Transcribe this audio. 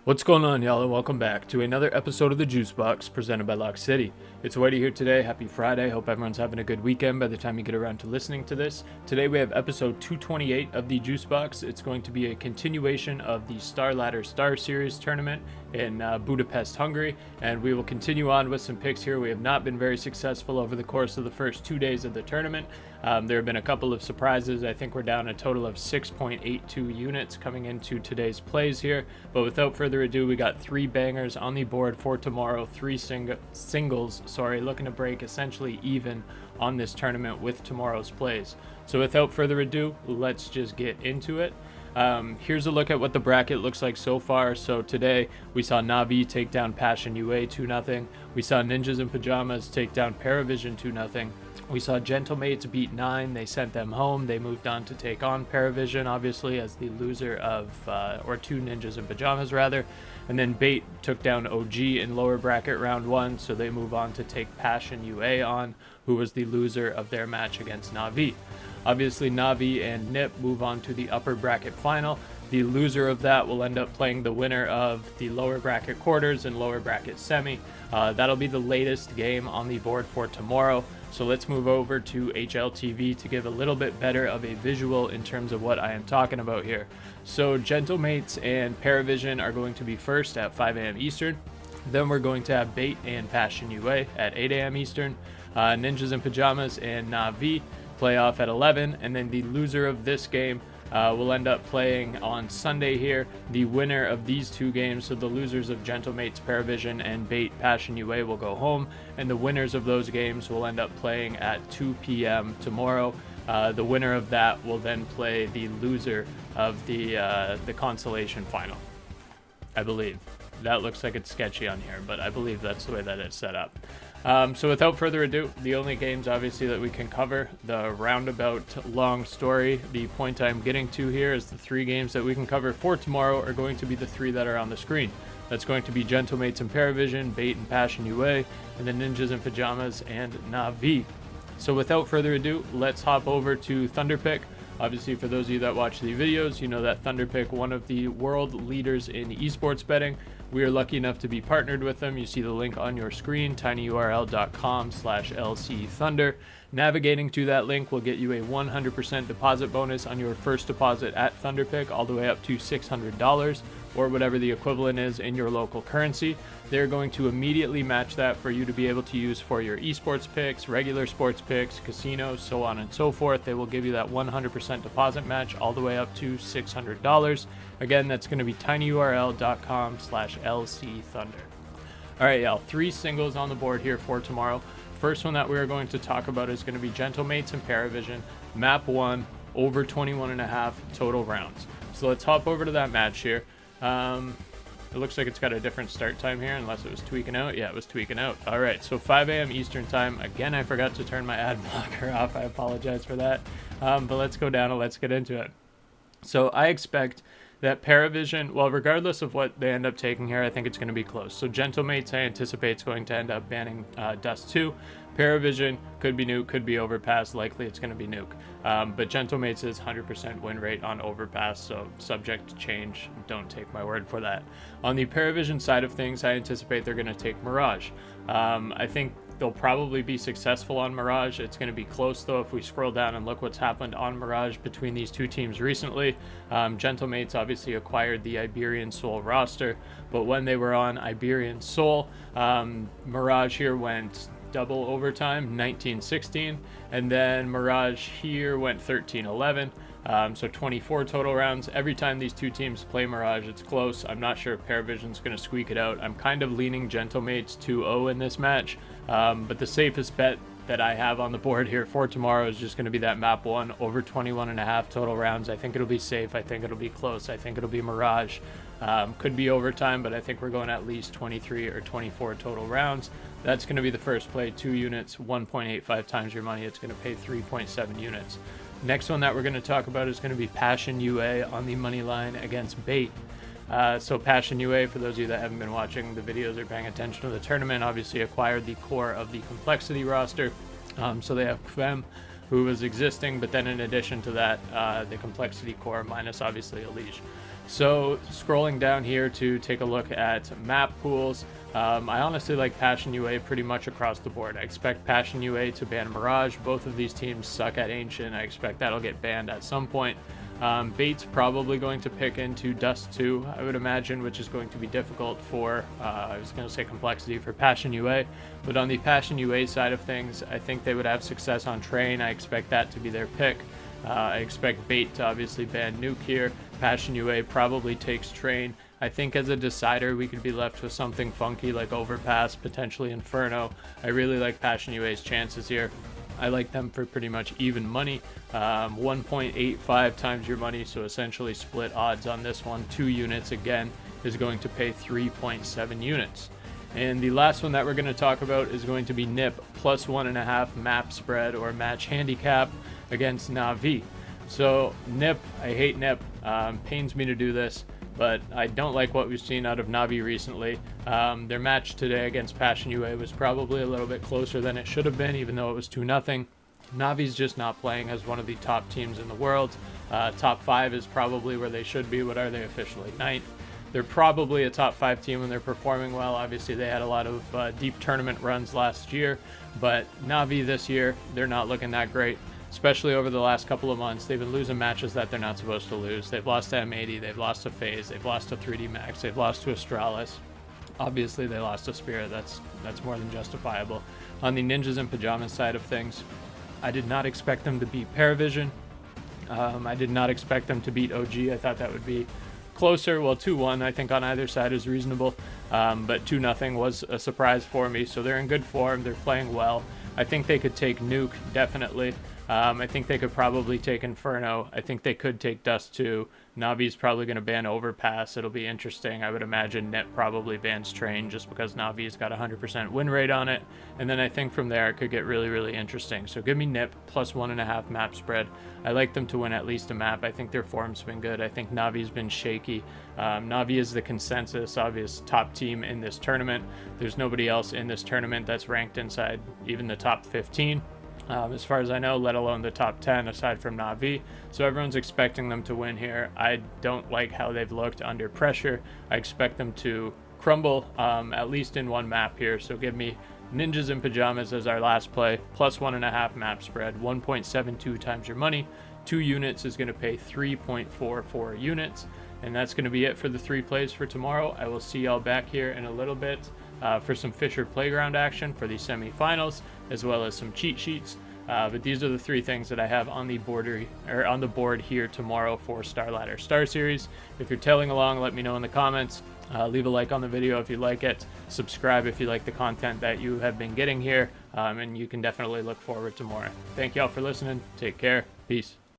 What's going on, y'all, and welcome back to another episode of the JuiceBox presented by LOCKCITY. It's Whitey here today. Happy Friday. Hope everyone's having a good weekend by the time you get around to listening to this. Today we have episode 228 of the JuiceBox. It's going to be a continuation of the StarLadder StarSeries tournament in Budapest, Hungary, and we will continue on with some picks here. We have not been very successful over the course of the first 2 days of the tournament. There have been a couple of surprises. I think we're down a total of 6.82 units coming into today's plays here, but without further ado, we got three bangers on the board for tomorrow, three singles, looking to break essentially even on this tournament with tomorrow's plays. So without further ado, let's just get into it. Here's a look at what the bracket looks like so far. So today we saw Navi take down Passion UA 2-0. We saw Ninjas in Pyjamas take down PARIVISION 2-0. We saw Gentlemates beat 9. They sent them home. They moved on to take on PARIVISION, obviously, as the loser of, or two Ninjas in Pyjamas, rather. And then Bait took down OG in lower bracket round 1, so they move on to take Passion UA on, who was the loser of their match against Navi. Obviously, Navi and Nip move on to the upper bracket final. The loser of that will end up playing the winner of the lower bracket quarters and lower bracket semi. That'll be the latest game on the board for tomorrow. So let's move over to HLTV to give a little bit better of a visual in terms of what I am talking about here. So Gentlemates and PARIVISION are going to be first at 5 a.m. Eastern. Then we're going to have Bait and Passion UA at 8 a.m. Eastern. Ninjas in Pyjamas and Navi play off at 11, and then the loser of this game will end up playing on Sunday here. The winner of these two games, so the losers of Gentlemates, PARIVISION, and Bait, Passion UA, will go home, and the winners of those games will end up playing at 2 p.m. tomorrow. The winner of that will then play the loser of the consolation final, I believe. That looks like it's sketchy on here, but I believe that's the way that it's set up. So without further ado, the only games obviously that we can cover, the roundabout long story, the point I'm getting to here is the three games that we can cover for tomorrow are going to be the three that are on the screen. That's going to be Gentlemates and PARIVISION, Bait and Passion UA, and then Ninjas in Pyjamas and Navi. So without further ado, let's hop over to Thunderpick. Obviously, for those of you that watch the videos, you know that Thunderpick, one of the world leaders in esports betting. We are lucky enough to be partnered with them. You see the link on your screen, tinyurl.com/LCThunder. Navigating to that link will get you a 100% deposit bonus on your first deposit at Thunderpick, all the way up to $600 or whatever the equivalent is in your local currency. They're going to immediately match that for you to be able to use for your esports picks, regular sports picks, casinos, so on and so forth. They will give you that 100% deposit match all the way up to $600. Again, that's going to be tinyurl.com/LCThunder. All right, y'all, three singles on the board here for tomorrow. First one that we are going to talk about is going to be Gentlemates and PARIVISION, map 1, over 21.5 total rounds. So let's hop over to that match here. It looks like it's got a different start time here, unless it was tweaking out. Yeah, it was tweaking out. All right, so 5 a.m. Eastern time. Again, I forgot to turn my ad blocker off. I apologize for that. But let's go down and let's get into it. So I expect that PARIVISION, well, regardless of what they end up taking here, I think it's going to be close. So Gentlemates, I anticipate, is going to end up banning Dust 2. PARIVISION could be Nuke, could be Overpass. Likely it's going to be Nuke. But Gentlemates is 100% win rate on Overpass, so subject to change. Don't take my word for that. On the PARIVISION side of things, I anticipate they're going to take Mirage. I think they'll probably be successful on Mirage. It's going to be close, though, if we scroll down and look what's happened on Mirage between these two teams recently. Gentlemates obviously acquired the Iberian Soul roster, but when they were on Iberian Soul, Mirage here went double overtime, 19-16, and then Mirage here went 13-11. So 24 total rounds. Every time these two teams play Mirage, it's close. I'm not sure if PARIVISION's going to squeak it out. I'm kind of leaning Gentlemates 2-0 in this match, but the safest bet that I have on the board here for tomorrow is just going to be that map 1, over 21.5 total rounds. I think it'll be safe. I think it'll be close. I think it'll be Mirage. Could be overtime, but I think we're going at least 23 or 24 total rounds. That's going to be the first play. 2 units, 1.85 times your money. It's going to pay 3.7 units. Next one that we're going to talk about is going to be Passion UA on the money line against Bait. So Passion UA, for those of you that haven't been watching the videos or paying attention to the tournament, obviously acquired the core of the Complexity roster. So they have Kvem, who was existing, but then in addition to that, the Complexity core minus obviously Elige. So scrolling down here to take a look at map pools, I honestly like Passion UA pretty much across the board. I expect Passion UA to ban Mirage. Both of these teams suck at Ancient. I expect that'll get banned at some point. Bait's probably going to pick into Dust 2, I would imagine, which is going to be difficult for, I was going to say complexity for Passion UA, but on the Passion UA side of things, I think they would have success on Train. I expect that to be their pick. I expect Bait to obviously ban Nuke here. Passion UA probably takes Train. I think as a decider, we could be left with something funky like Overpass, potentially Inferno. I really like Passion UA's chances here. I like them for pretty much even money. 1.85 times your money, so essentially split odds on this one. 2 units again is going to pay 3.7 units. And the last one that we're going to talk about is going to be NIP plus 1.5 map spread or match handicap against Na'Vi. So NIP, I hate NIP. Pains me to do this, but I don't like what we've seen out of Na'Vi recently. Their match today against Passion UA was probably a little bit closer than it should have been, even though it was 2-0. Na'Vi's just not playing as one of the top teams in the world. Top 5 is probably where they should be. What are they officially? 9th. They're probably a top 5 team when they're performing well. Obviously, they had a lot of deep tournament runs last year, but Na'Vi this year, they're not looking that great. Especially over the last couple of months, they've been losing matches that they're not supposed to lose. They've lost to M80, they've lost to FaZe, they've lost to 3D Max, they've lost to Astralis. Obviously, they lost to Spirit. That's more than justifiable. On the Ninjas and Pyjamas side of things, I did not expect them to beat PARIVISION. I did not expect them to beat OG. I thought that would be closer. Well, 2-1 I think on either side is reasonable, but 2-0 was a surprise for me. So they're in good form. They're playing well. I think they could take Nuke, definitely. I think they could probably take Inferno. I think they could take Dust 2. Na'Vi's probably going to ban Overpass. It'll be interesting. I would imagine Net probably bans Train just because Na'Vi's got 100% win rate on it. And then I think from there it could get really, really interesting. So give me NIP plus 1.5 map spread. I like them to win at least a map. I think their form's been good. I think Na'Vi's been shaky. Na'Vi is the consensus obvious top team in this tournament. There's nobody else in this tournament that's ranked inside even the top 15. As far as I know, let alone the top 10 aside from Na'Vi. So everyone's expecting them to win here. I don't like how they've looked under pressure. I expect them to crumble at least in one map here. So give me Ninjas and Pyjamas as our last play, plus 1.5 map spread, 1.72 times your money. 2 units is going to pay 3.44 units. And that's going to be it for the 3 plays for tomorrow. I will see y'all back here in a little bit for some Fisher Playground action for the semifinals, as well as some cheat sheets. But these are the 3 things that I have on the board here tomorrow for StarLadder StarSeries. If you're tailing along, let me know in the comments. Leave a like on the video if you like it. Subscribe if you like the content that you have been getting here. And you can definitely look forward to more. Thank y'all for listening. Take care. Peace.